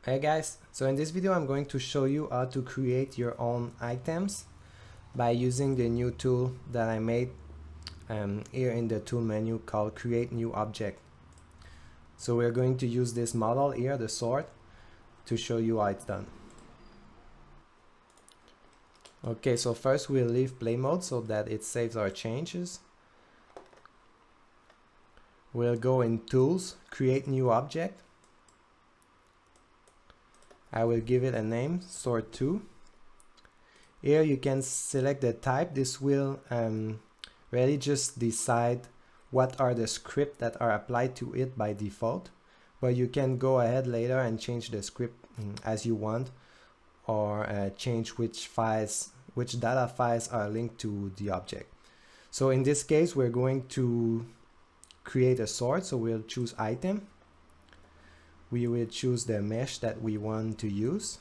Hey guys, so in this video I'm going to show you how to create your own items by using the new tool that I made here in the tool menu called create new object. So we're going to use this model here, the sword, to show you how it's done. Okay, so first we'll leave play mode so that it saves our changes. We'll go in tools, create new object. I will give it a name, sword 2. Here you can select the type. This will really just decide what are the scripts that are applied to it by default, but you can go ahead later and change the script as you want, or change which data files are linked to the object. So in this case we're going to create a sword, so we'll choose item. We will choose the mesh that we want to use.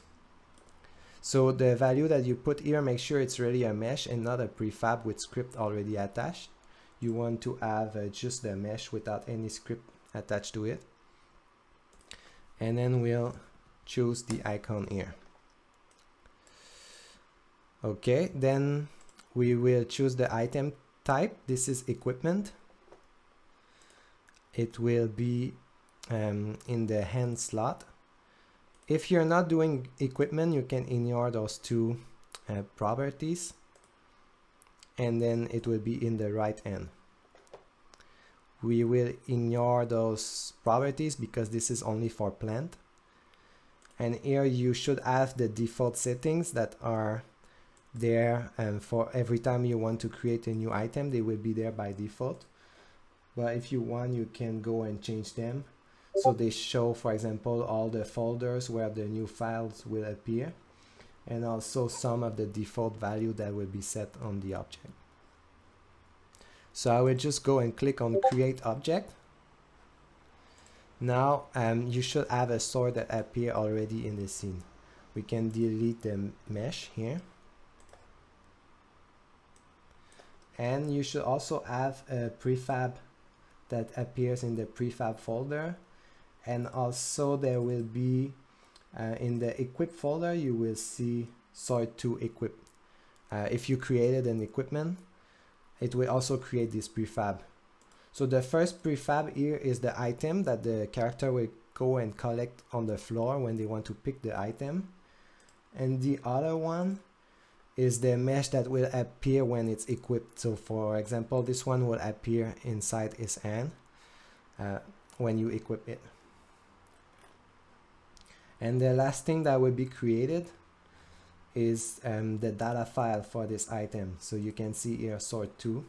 So the value that you put here, make sure it's really a mesh and not a prefab with script already attached. You want to have just the mesh without any script attached to it. And then we'll choose the icon here. Okay, then we will choose the item type. This is equipment. It will be in the hand slot. If you're not doing equipment, you can ignore those two properties, and then it will be in the right hand. We will ignore those properties because this is only for plant. And here you should have the default settings that are there, and for every time you want to create a new item, they will be there by default. But if you want, you can go and change them. So they show, for example, all the folders where the new files will appear, and also some of the default value that will be set on the object. So I will just go and click on create object. Now you should have a sword that appear already in the scene. We can delete the mesh here. And you should also have a prefab that appears in the prefab folder. And also there will be in the equip folder, you will see sword 2 equip. If you created an equipment, it will also create this prefab. So the first prefab here is the item that the character will go and collect on the floor when they want to pick the item. And the other one is the mesh that will appear when it's equipped. So for example, this one will appear inside his hand when you equip it. And the last thing that will be created is the data file for this item. So you can see here sword 2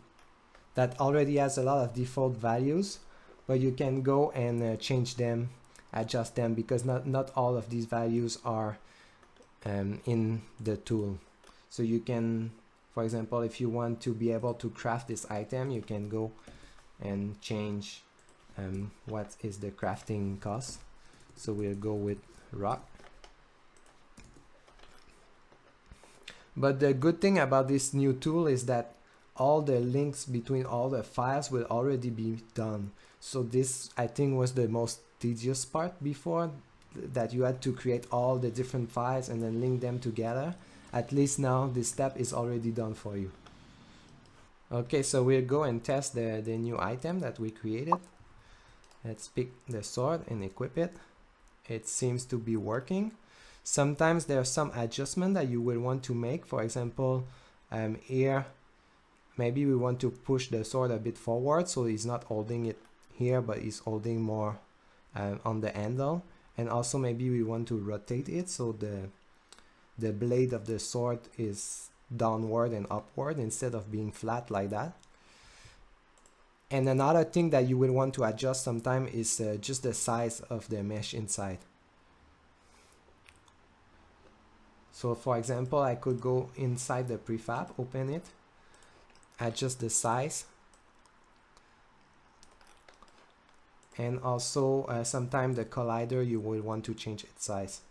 that already has a lot of default values, but you can go and change them, adjust them, because not all of these values are in the tool. So you can, for example, if you want to be able to craft this item, you can go and change what is the crafting cost. So we'll go with rock. But the good thing about this new tool is that all the links between all the files will already be done. So this, I think, was the most tedious part before, that you had to create all the different files and then link them together. At least now this step is already done for you. Okay, so we'll go and test the new item that we created. Let's pick the sword and equip it. It seems to be working. Sometimes there are some adjustment that you will want to make. For example, here maybe we want to push the sword a bit forward, so he's not holding it here, but he's holding more on the handle. And also maybe we want to rotate it so the blade of the sword is downward and upward instead of being flat like that. And another thing that you will want to adjust sometime is just the size of the mesh inside. So for example, I could go inside the prefab, open it, adjust the size, and also sometime the collider, you will want to change its size.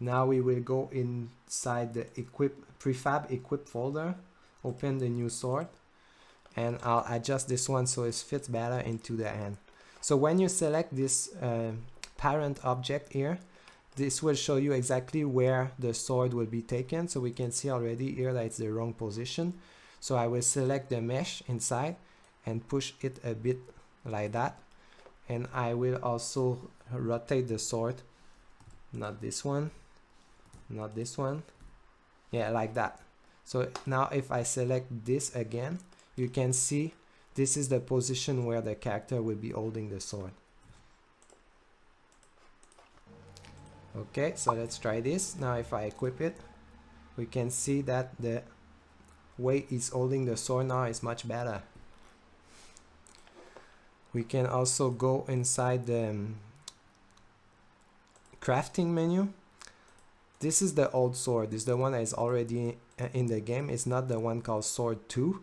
Now we will go inside the prefab equip folder, open the new sword, and I'll adjust this one so it fits better into the hand. So when you select this parent object here, this will show you exactly where the sword will be taken. So we can see already here that it's the wrong position. So I will select the mesh inside and push it a bit like that. And I will also rotate the sword, not this one, not this one, yeah, like that. So now if I select this again, you can see this is the position where the character will be holding the sword. Okay, so let's try this. Now if I equip it, we can see that the way he's holding the sword now is much better. We can also go inside the crafting menu. This is the old sword. This is the one that is already in the game. It's not the one called sword 2.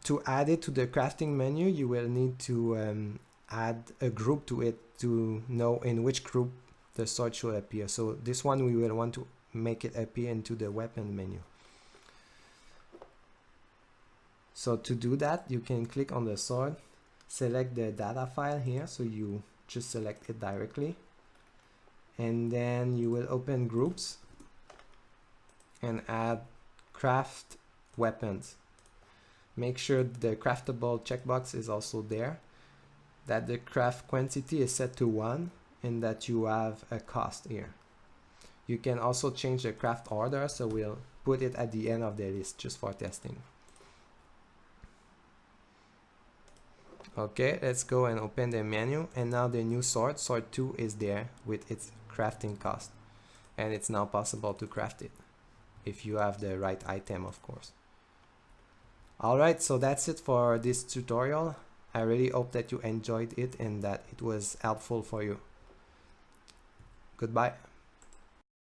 To add it to the crafting menu, you will need to add a group to it to know in which group the sword should appear. So this one we will want to make it appear into the weapon menu. So to do that, you can click on the sword, select the data file here, so you just select it directly, and then you will open groups and add craft weapons. Make sure the craftable checkbox is also there, that the craft quantity is set to 1, and that you have a cost here. You can also change the craft order, so we'll put it at the end of the list just for testing. Okay, let's go and open the menu, and now the new sword, sword 2, is there with its crafting cost, and it's now possible to craft it if you have the right item, of course. Alright, so that's it for this tutorial. I really hope that you enjoyed it and that it was helpful for you. Goodbye.